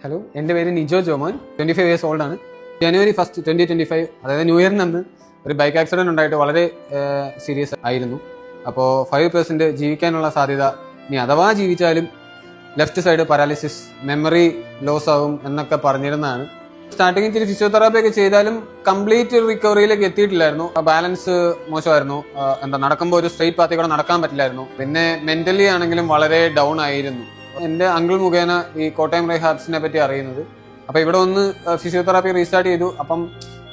Hello, എൻ്റെ പേര് Nijo Jomon, 25 years old ആണ്. ജനുവരി 1, 2025, അതായത് ന്യൂ ഇയറിന് അന്ന് ഒരു ബൈക്ക് ആക്സിഡന്റ് ഉണ്ടായിട്ട് വളരെ സീരിയസ് ആയിരുന്നു. അപ്പോൾ 5% ജീവിക്കാനുള്ള സാധ്യത, ഇനി അഥവാ ജീവിച്ചാലും left side paralysis, memory loss ആവും എന്നൊക്കെ പറഞ്ഞിരുന്നതാണ്. സ്റ്റാർട്ടിങ്ങിൽ ഇത്തിരി ഫിസിയോതെറാപ്പി ഒക്കെ ചെയ്താലും കംപ്ലീറ്റ് റിക്കവറിയിലേക്ക് എത്തിയിട്ടില്ലായിരുന്നു. ബാലൻസ് മോശമായിരുന്നു. നടക്കുമ്പോൾ ഒരു സ്ട്രെയിറ്റ് പാത്തിൽ കൂടെ നടക്കാൻ പറ്റില്ലായിരുന്നു. പിന്നെ മെന്റലി ആണെങ്കിലും വളരെ ഡൗൺ ആയിരുന്നു. എൻ്റെ അങ്കിൾ മുഖേന ഈ കോട്ടയം റീഹാബ്സിനെ പറ്റി അറിയുന്നത്. അപ്പോൾ ഇവിടെ ഒന്ന് ഫിസിയോതെറാപ്പി റീസ്റ്റാർട്ട് ചെയ്തു. അപ്പം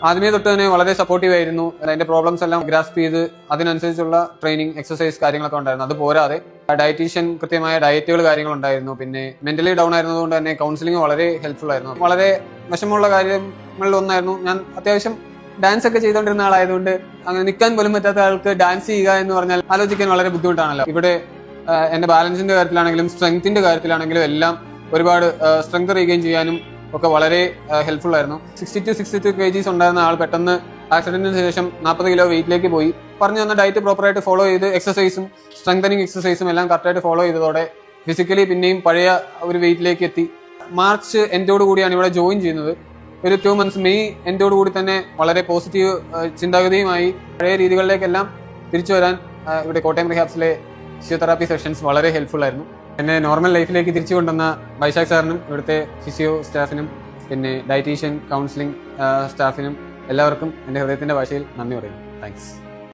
ആദ്യമേ തൊട്ട് തന്നെ വളരെ സപ്പോർട്ടീവ് ആയിരുന്നു. അതിന്റെ പ്രോബ്ലംസ് എല്ലാം ഗ്രാസ്പ് ചെയ്ത് അതിനനുസരിച്ചുള്ള ട്രെയിനിങ്, എക്സസൈസ് കാര്യങ്ങളൊക്കെ ഉണ്ടായിരുന്നു. അത് പോരാതെ ഡയറ്റീഷ്യൻ കൃത്യമായ ഡയറ്റുകൾ കാര്യങ്ങളുണ്ടായിരുന്നു. പിന്നെ മെന്റലി ഡൗൺ ആയിരുന്നതുകൊണ്ട് തന്നെ കൗൺസിലിംഗ് വളരെ ഹെൽപ്ഫുൾ ആയിരുന്നു. വളരെ വിഷമമുള്ള കാര്യങ്ങളിൽ ഒന്നായിരുന്നു. ഞാൻ അത്യാവശ്യം ഡാൻസ് ഒക്കെ ചെയ്തുകൊണ്ടിരുന്ന ആളായതുകൊണ്ട് അങ്ങനെ നിൽക്കാൻ പോലും പറ്റാത്ത ആൾക്ക് ഡാൻസ് ചെയ്യുക എന്ന് പറഞ്ഞാൽ ആലോചിക്കാൻ വളരെ ബുദ്ധിമുട്ടാണല്ലോ. ഇവിടെ എന്റെ ബാലൻസിന്റെ കാര്യത്തിലാണെങ്കിലും സ്ട്രെങ്ത്തിന്റെ കാര്യത്തിലാണെങ്കിലും എല്ലാം ഒരുപാട് സ്ട്രെങ്ത് റീഗെയിൻ ചെയ്യാനും ഒക്കെ വളരെ ഹെൽപ്ഫുൾ ആയിരുന്നു. 62 kgs ഉണ്ടായിരുന്ന ആൾ പെട്ടെന്ന് ആക്സിഡന്റിന് ശേഷം 40 കിലോ വെയിറ്റിലേക്ക് പോയി. പറഞ്ഞു തന്ന ഡയറ്റ് പ്രോപ്പറായിട്ട് ഫോളോ ചെയ്ത് എക്സസൈസും സ്ട്രെങ്തനിങ് എക്സസൈസും എല്ലാം കറക്റ്റായിട്ട് ഫോളോ ചെയ്തതോടെ ഫിസിക്കലി പിന്നെയും പഴയ ഒരു വെയിറ്റിലേക്ക് എത്തി. മാർച്ച് എൻഡോട് കൂടിയാണ് ഇവിടെ ജോയിൻ ചെയ്യുന്നത്. ഒരു 2 months മെയ് എൻഡോട് കൂടി തന്നെ വളരെ പോസിറ്റീവ് ചിന്താഗതിയുമായി പഴയ രീതികളിലേക്കെല്ലാം തിരിച്ചു വരാൻ ഇവിടെ കോട്ടയം റീഹാബ്സിലെ ഫിസിയോതെറാപ്പി സെഷൻസ് വളരെ ഹെൽപ്ഫുൾ ആയിരുന്നു. എന്നെ നോർമൽ ലൈഫിലേക്ക് തിരിച്ചു കൊണ്ടുവന്ന വൈശാഖ് സാറിനും ഇവിടുത്തെ ഫിസിയോ സ്റ്റാഫിനും പിന്നെ ഡയറ്റീഷ്യൻ, കൗൺസിലിംഗ് സ്റ്റാഫിനും എല്ലാവർക്കും എൻ്റെ ഹൃദയത്തിൻ്റെ ഭാഷയിൽ നന്ദി പറയുന്നു. താങ്ക്സ്.